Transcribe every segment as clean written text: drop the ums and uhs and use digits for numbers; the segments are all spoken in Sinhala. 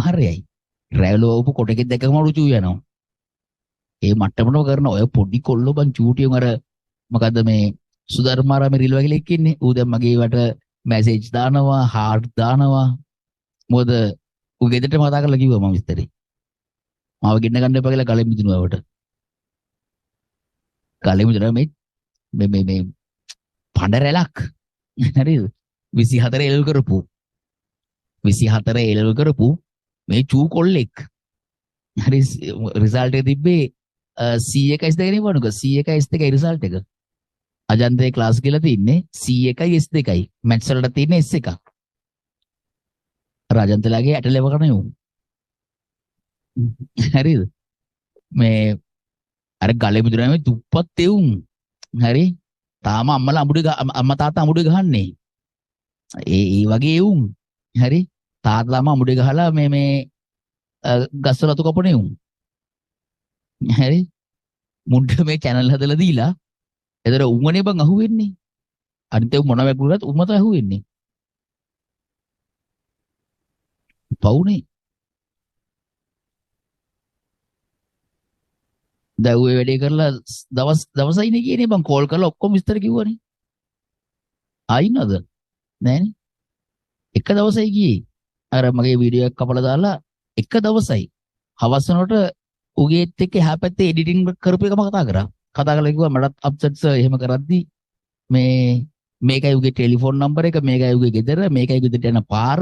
අනිවාර්යයි. රැවලවපු කොටකෙක් දැකම රුචු වෙනවා. ඒ මට්ටමනම කරන ඔය පොඩි කොල්ලෝ බං චූටියන් අර මොකද්ද මේ සුධර්මාරාමේ රිල් වගේ ලෙක් ඉන්නේ. ඌ දැන් මගේ වට මැසේජ් දානවා, හાર્ට් දානවා. මොකද ඌ ගෙදරට මතක් කරලා කිව්වා මම විස්තරේ. මාව ගෙන්න ගන්න එපා කියලා ගලෙන් මිදුණාවට. ගලෙන් මිදුණා මේ පඬ රැලක්. හරිද? 24 එල්ල් කරපු 24 එල්ල් කරපු මේ චූ කොල්ලෙක්. හරි රිසල්ට් එක තිබ්බේ C1 S2 නෙවෙයිවනුක C1 S2 result එක. අජන්තේ ක්ලාස් කියලා තින්නේ C1 S2යි. මැත්ස් වලට තියෙන්නේ S1. රාජන්තලාගේ ඇටලෙව කරන යමු. හරිද? මේ අර ගලේ මුදුනේ මේ දුප්පත් එවුන්. හරි? තාම අම්මා තාත්තා අමුඩේ ගහන්නේ. ඒ වගේ එවුන්. හරි? තාත්තා අම්මා අමුඩේ ගහලා මේ ගස්වල අතු කපන එවුන්. හරි? මුණ්ඩ මේ channel හදලා දීලා එතන උඹනේ බං අහුවෙන්නේ. අනිත් මොන වැගුණත් උඹ තමයි අහුවෙන්නේ. පවුනේ. දැන් ඔය වැඩේ කරලා දවසයිනේ කියන්නේ බං කෝල් කරලා ඔක්කොම විස්තර කිව්වනේ. ආයිනද? නෑනේ. එක දවසයි ගියේ. අර මගේ වීඩියෝ එක කපලා දාලා එක දවසයි. හවස වෙනකොට උගේත් එක්ක එහා පැත්තේ එඩිටින් කරපු එකම කතා කරා. කතා කරලා කිව්වා මටත් අප්සෙට් සර් එහෙම කරද්දි මේකයි උගේ ටෙලිෆෝන් නම්බර එක, මේකයි උගේ ගෙදර, මේකයි ගෙදරට යන පාර.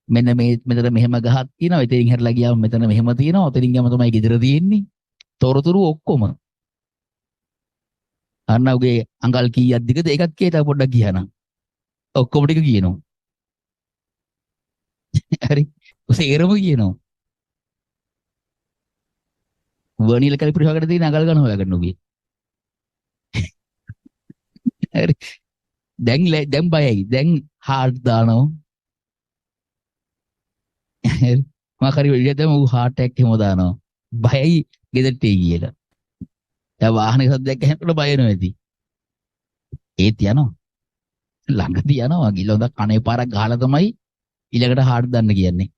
මෙන්න මෙතන මෙහෙම ගහක් තියෙනවා. එතනින් හැරලා ගියාම මෙතන මෙහෙම තියෙනවා. එතනින් ගියාම තමයි ගෙදර තියෙන්නේ. තොරතුරු ඔක්කොම. අන්න උගේ අඟල් කීයක් දිගද ඒකත් කීයට පොඩ්ඩක් කියහනම්. ඔක්කොම ටික කියනවා. හරි. සේරම කියනවා. වර්නිල කැලිපර් හොයාගෙන තියෙන අඟල් ගන්න හොයාගන්න උගේ. හරි. දැන් බයයි. දැන් හાર્ට් දානවා. මම කරි විදිහටම ඌ හાર્ට් ඇටැක් එහෙම දානවා. බයයි ගෙදරට ගියලා. දැන් වාහනේ සද්දයක් ඇහෙනකොට බය වෙනවා ඇති. ඒත් යනවා. ළඟදී යනවා. ගිහලා හොඳ කනේ පාරක් ගහලා තමයි ඊළඟට හાર્ට් දාන්න කියන්නේ.